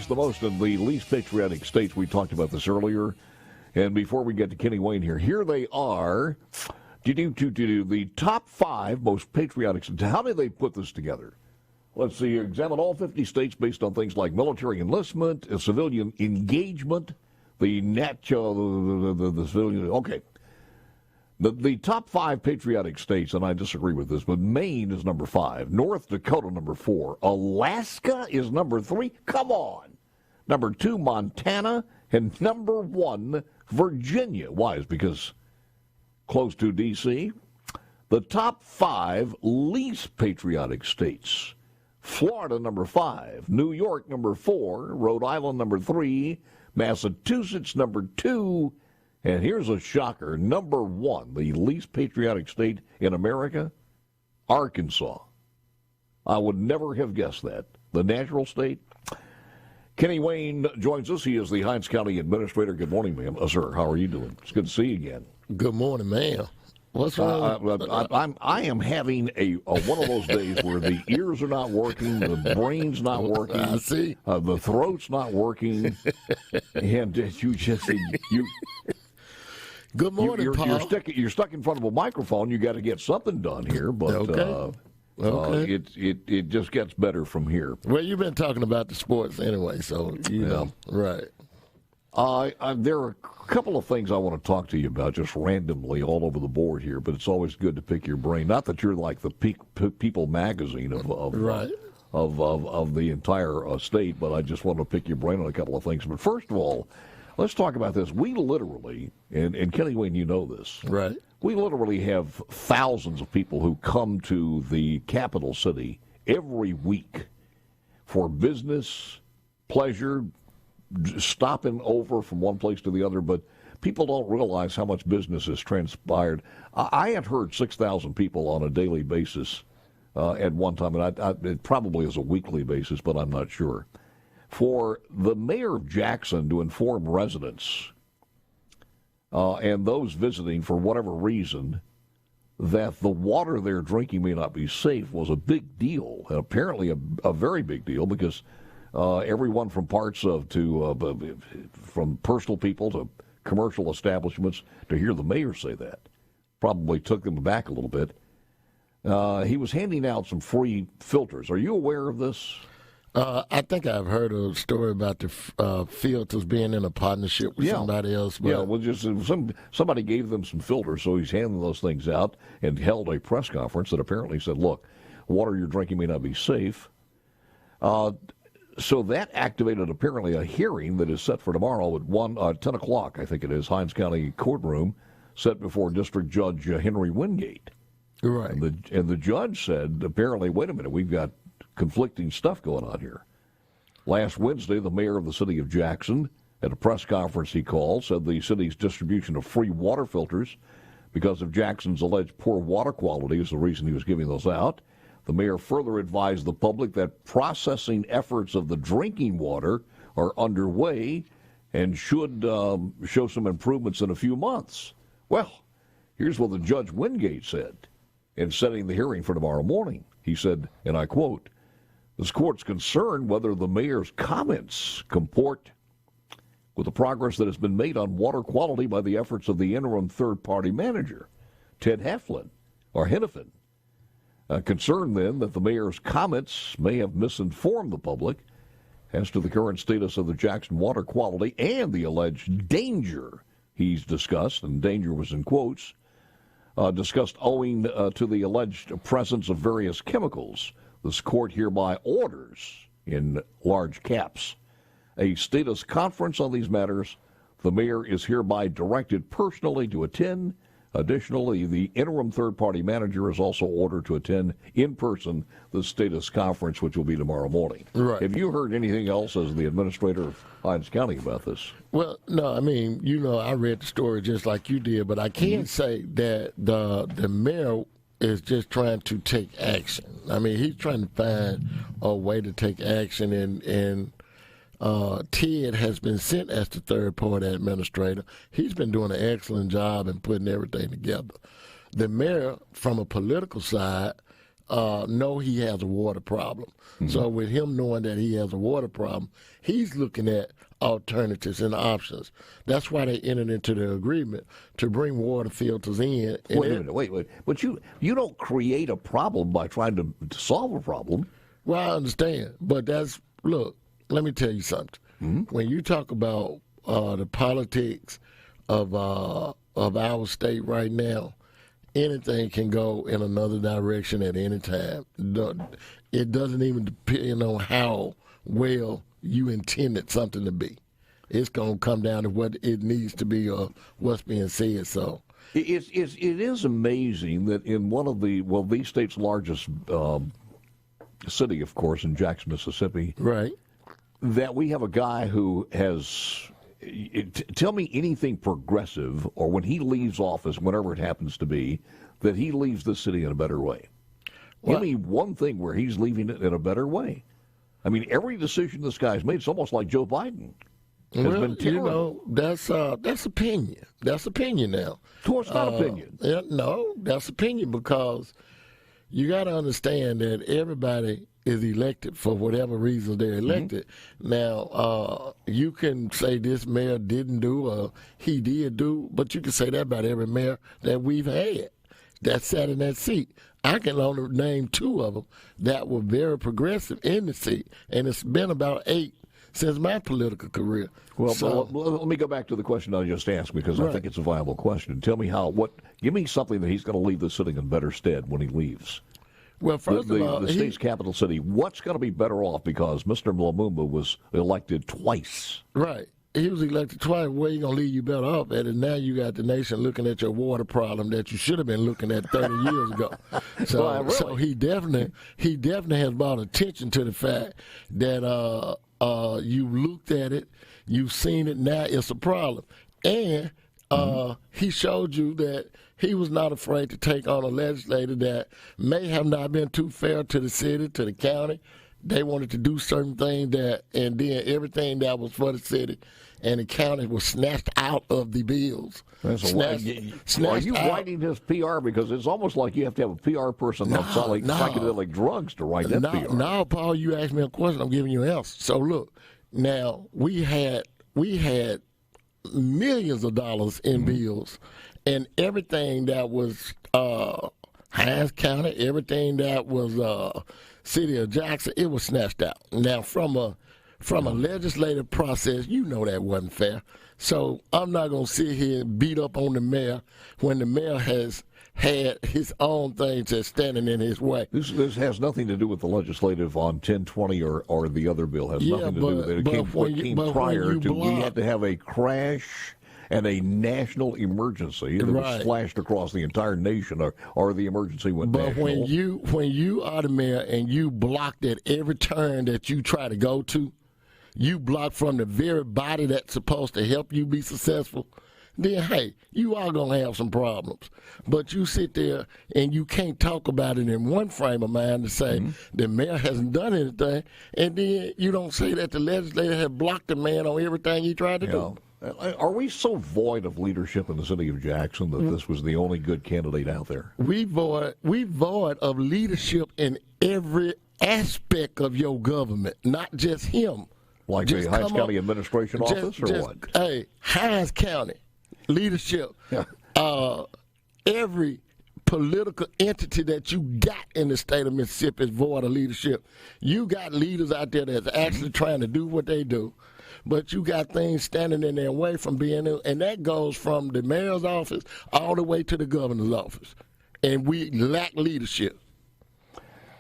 The most in the least patriotic states. We talked about this earlier. And before we get to Kenny Wayne here they are. The top 5 most patriotic states. How did they put this together? Let's see. Examine all 50 states based on things like military enlistment, civilian engagement, the civilian. Okay. The top 5 patriotic states, and I disagree with this, but Maine is number 5, North Dakota number 4, Alaska is number 3. Come on. Number 2, Montana, and number 1, Virginia. Why? It's because close to D.C. The top 5 least patriotic states. Florida, number 5. New York, number 4. Rhode Island, number 3. Massachusetts, number 2. And here's a shocker. Number 1, the least patriotic state in America, Arkansas. I would never have guessed that. The natural state. Kenny Wayne joins us. He is the Hinds County Administrator. Good morning, ma'am. Sir, how are you doing? It's good to see you again. Good morning, ma'am. What's wrong? I am having a one of those days where the ears are not working, the brain's not working. I see. The throat's not working, and you just you. Good morning, Paul. You're stuck in front of a microphone. You got to get something done here, but okay. It just gets better from here. Well, you've been talking about the sports anyway, so you know, right. There are a couple of things I want to talk to you about just randomly all over the board here, but it's always good to pick your brain. Not that you're like the People magazine of the entire state, but I just want to pick your brain on a couple of things. But first of all, let's talk about this. We literally, and Kenny Wayne, you know this, right? We literally have thousands of people who come to the capital city every week for business, pleasure, stopping over from one place to the other, but people don't realize how much business has transpired. I had heard 6,000 people on a daily basis at one time, and it probably is a weekly basis, but I'm not sure. For the mayor of Jackson to inform residents and those visiting for whatever reason that the water they're drinking may not be safe was a big deal, and apparently a very big deal, because everyone from from personal people to commercial establishments, to hear the mayor say that probably took them aback a little bit. He was handing out some free filters. Are you aware of this? I think I've heard a story about the filters being in a partnership with somebody else. But yeah, well, just somebody gave them some filters, so he's handing those things out and held a press conference that apparently said, look, water you're drinking may not be safe. So that activated apparently a hearing that is set for tomorrow at 10 o'clock, I think it is, Hinds County courtroom, set before District Judge Henry Wingate. Right. And the judge said, apparently, wait a minute, we've got conflicting stuff going on here. Last Wednesday, the mayor of the city of Jackson, at a press conference he called, said the city's distribution of free water filters because of Jackson's alleged poor water quality is the reason he was giving those out. The mayor further advised the public that processing efforts of the drinking water are underway and should show some improvements in a few months. Well, here's what the Judge Wingate said in setting the hearing for tomorrow morning. He said, and I quote, "This court's concerned whether the mayor's comments comport with the progress that has been made on water quality by the efforts of the interim third-party manager, Ted Hefflin, or Hennepin. Concerned, then, that the mayor's comments may have misinformed the public as to the current status of the Jackson water quality and the alleged danger he's discussed, and danger was in quotes, discussed owing to the alleged presence of various chemicals. This court hereby orders, in large caps, a status conference on these matters. The mayor is hereby directed personally to attend. Additionally, the interim third-party manager is also ordered to attend in person the status conference, which will be tomorrow morning." Right. Have you heard anything else as the administrator of Hinds County about this? Well, no, I mean, I read the story just like you did, but I can't say that the mayor is just trying to take action. I mean, he's trying to find a way to take action, and Ted has been sent as the third-party administrator. He's been doing an excellent job in putting everything together. The mayor, from a political side, know he has a water problem. So with him knowing that he has a water problem, he's looking at alternatives and options. That's why they entered into the agreement to bring water filters in. Wait a minute, wait. But you don't create a problem by trying to solve a problem. Well, I understand, but look, let me tell you something. When you talk about the politics of our state right now, anything can go in another direction at any time. It doesn't even depend on how well you intended something to be. It's going to come down to what it needs to be or what's being said. So it is amazing that in one of the state's largest city, of course, in Jackson, Mississippi, right, that we have a guy who has. Tell me anything progressive, or when he leaves office, whenever it happens to be, that he leaves the city in a better way. Give me one thing where he's leaving it in a better way. I mean, every decision this guy's made, it's almost like Joe Biden has been terrible. That's opinion. That's opinion now. So it's not opinion. No, that's opinion, because you got to understand that everybody is elected for whatever reasons they're elected. Now, you can say this mayor didn't do or he did do, but you can say that about every mayor that we've had that sat in that seat. I can only name 2 of them that were very progressive in the seat, and it's been about 8 since my political career. Well, let me go back to the question I just asked, because I think it's a viable question. Tell me give me something that he's going to leave the city in better stead when he leaves. Well, first of all, the state's capital city, what's going to be better off, because Mr. Lumumba was elected twice. Right. He was elected twice. Where you going to leave you better off at? And now you got the nation looking at your water problem that you should have been looking at 30 years ago. So, so he definitely has brought attention to the fact that you looked at it, you've seen it, now it's a problem. And he showed you that he was not afraid to take on a legislator that may have not been too fair to the city, to the county. They wanted to do certain things and then everything that was for the city and the county was snatched out of the bills. Are you writing his PR? Because it's almost like you have to have a PR person on psychedelic drugs to write that PR. Now, Paul, you asked me a question, I'm giving you an answer. So look, now we had millions of dollars in bills, and everything that was Hines County, everything that was City of Jackson, it was snatched out. Now, from a legislative process, you know that wasn't fair. So I'm not going to sit here and beat up on the mayor when the mayor has had his own things that's standing in his way. This has nothing to do with the legislative on 1020 or the other bill. It has nothing to do with it. It came prior to we had to have a crash and a national emergency that was flashed across the entire nation, or the emergency went national. But when you are the mayor and you blocked at every turn that you try to go to, you block from the very body that's supposed to help you be successful, then, hey, you are going to have some problems. But you sit there and you can't talk about it in one frame of mind to say the mayor hasn't done anything, and then you don't say that the legislator has blocked the man on everything he tried to do. Are we so void of leadership in the city of Jackson that this was the only good candidate out there? We void of leadership in every aspect of your government, not just him. Like the Hines County Administration Office, or what? Hey, Hines County leadership. Every political entity that you got in the state of Mississippi is void of leadership. You got leaders out there that's actually trying to do what they do, but you got things standing in their way from being there, and that goes from the mayor's office all the way to the governor's office. And we lack leadership.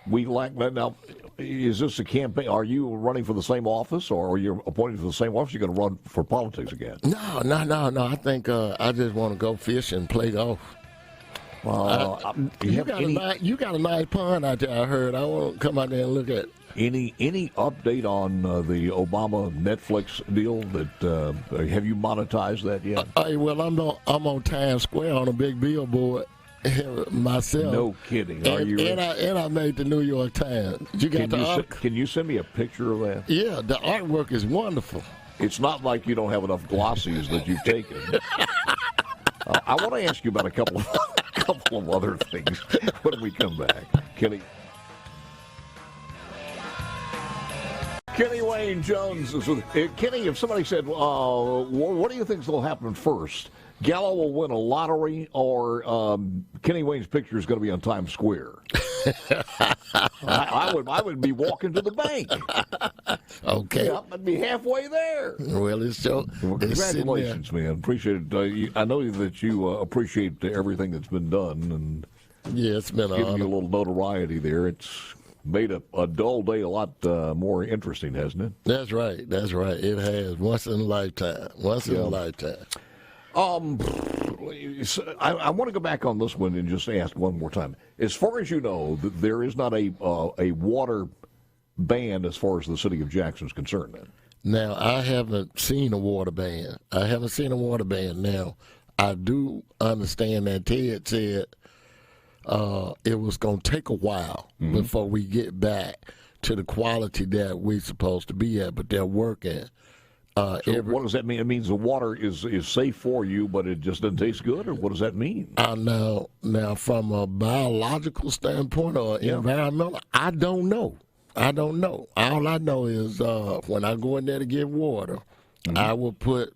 We lack that. Now, is this a campaign? Are you running for the same office, or are you appointed for the same office? You're going to run for politics again? No. I think I just want to go fish and play golf. You got a nice pond out there, I heard. I want to come out there and look at it. Any update on the Obama Netflix deal? That have you monetized that yet? Well, I'm on Times Square on a big billboard myself. No kidding. Are you? And I made the New York Times. Can you send me a picture of that? Yeah, the artwork is wonderful. It's not like you don't have enough glossies that you've taken. I want to ask you about a couple of other things when we come back. Kenny. Kenny Wayne Jones is with Kenny. If somebody said, "What do you think will happen first? Gallo will win a lottery, or Kenny Wayne's picture is going to be on Times Square?" I would be walking to the bank. Okay, yeah, I'd be halfway there. Well, it's so. Congratulations, man. Appreciate it. I know that you appreciate everything that's been done, and Yeah, it's been giving you a little notoriety there. It's made a dull day a lot more interesting, hasn't it? That's right. That's right. It has. Once in a lifetime. Once in a lifetime. I want to go back on this one and just ask one more time. As far as you know, there is not a water ban as far as the city of Jackson is concerned. Then. Now, I haven't seen a water ban. Now, I do understand that Ted said it was going to take a while before we get back to the quality that we're supposed to be at, but they're working. So what does that mean? It means the water is safe for you, but it just doesn't taste good, or what does that mean? Now, from a biological standpoint or environmental, I don't know. All I know is when I go in there to get water, I will put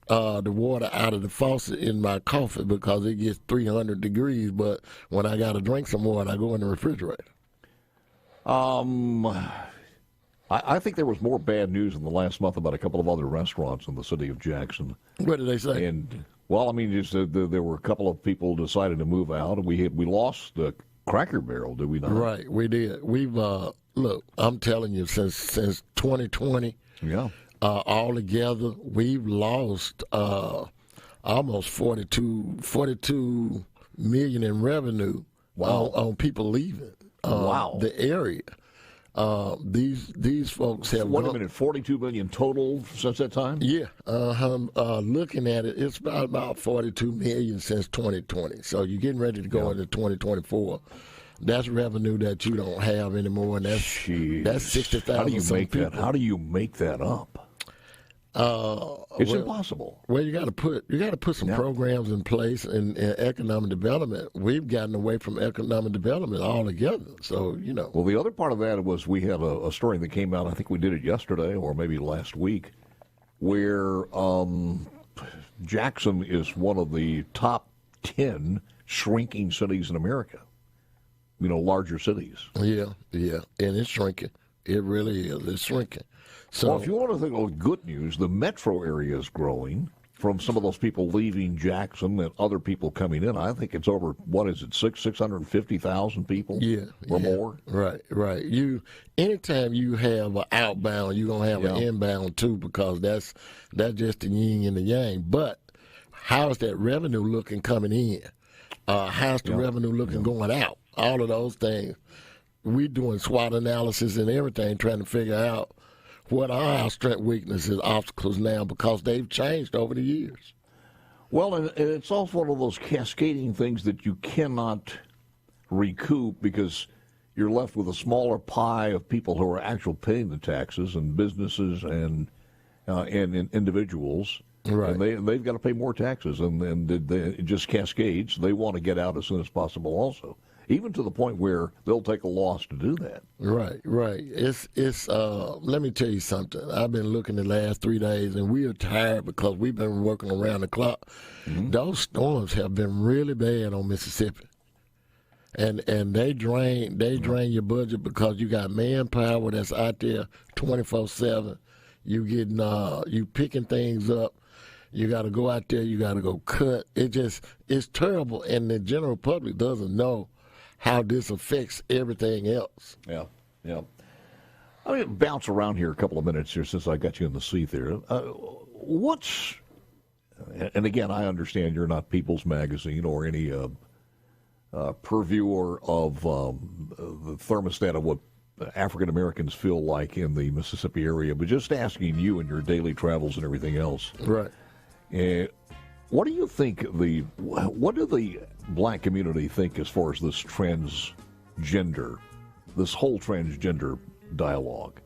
the water out of the faucet in my coffee because it gets 300 degrees. But when I got to drink some water, I go in the refrigerator. I think there was more bad news in the last month about a couple of other restaurants in the city of Jackson. What did they say? And well, I mean, just there were a couple of people decided to move out, and we lost the Cracker Barrel, did we not? Right, we did. We've look. I'm telling you, since 2020, all together, we've lost almost 42 million in revenue on people leaving the area. These folks have. Wait a minute, 42 million total since that time? Yeah, looking at it, it's about 42 million since 2020. So you're getting ready to go into 2024. That's revenue that you don't have anymore, and that's 60,000. How do you make people. that? How do you make that up? It's impossible. Well, you got to put some programs in place in economic development. We've gotten away from economic development altogether. So Well, the other part of that was we had a story that came out. I think we did it yesterday or maybe last week, where Jackson is one of the top 10 shrinking cities in America. Larger cities. Yeah, and it's shrinking. It really is. It's shrinking. So, if you want to think of good news, the metro area is growing from some of those people leaving Jackson and other people coming in. I think it's over, 650,000 people or more? Right. Anytime you have an outbound, you're going to have an inbound too, because that's just the yin and the yang. But how's that revenue looking coming in? How's the revenue looking going out? All of those things. We're doing SWOT analysis and everything, trying to figure out what are our strength, weaknesses, obstacles now, because they've changed over the years. Well, and it's also one of those cascading things that you cannot recoup because you're left with a smaller pie of people who are actually paying the taxes, and businesses and individuals. Right. And they've got to pay more taxes, and it just cascades. They want to get out as soon as possible also, even to the point where they'll take a loss to do that. Right. It's let me tell you something. I've been looking the last 3 days, and we are tired because we've been working around the clock. Those storms have been really bad on Mississippi. And they drain your budget because you got manpower that's out there 24/7. You picking things up. You got to go out there. You got to go cut. It's terrible, and the general public doesn't know how this affects everything else. Yeah. I'm going to bounce around here a couple of minutes here since I got you in the seat there. And again, I understand you're not People's Magazine or any purveyor of the thermostat of what African Americans feel like in the Mississippi area, but just asking you in your daily travels and everything else. Right. What do you think what do the black community think as far as this whole transgender dialogue?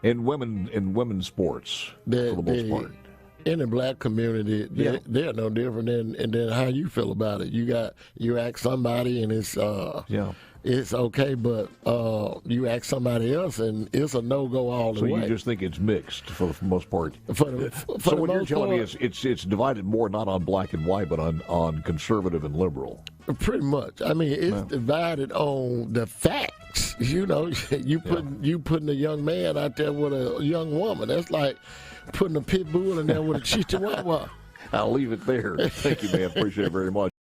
In women's sports, for the most part. In the black community, they're no different than how you feel about it. You ask somebody, and it's it's okay, but you ask somebody else, and it's a no-go all the So way. you just think it's mixed for the most part. For the So what you're most telling me part, is it's divided more not on black and white, but on conservative and liberal. pretty much. I mean, it's divided on the facts. You know, you putting a young man out there with a young woman. That's like putting a pit bull in there with a chihuahua. I'll leave it there. Thank you, man. Appreciate it very much.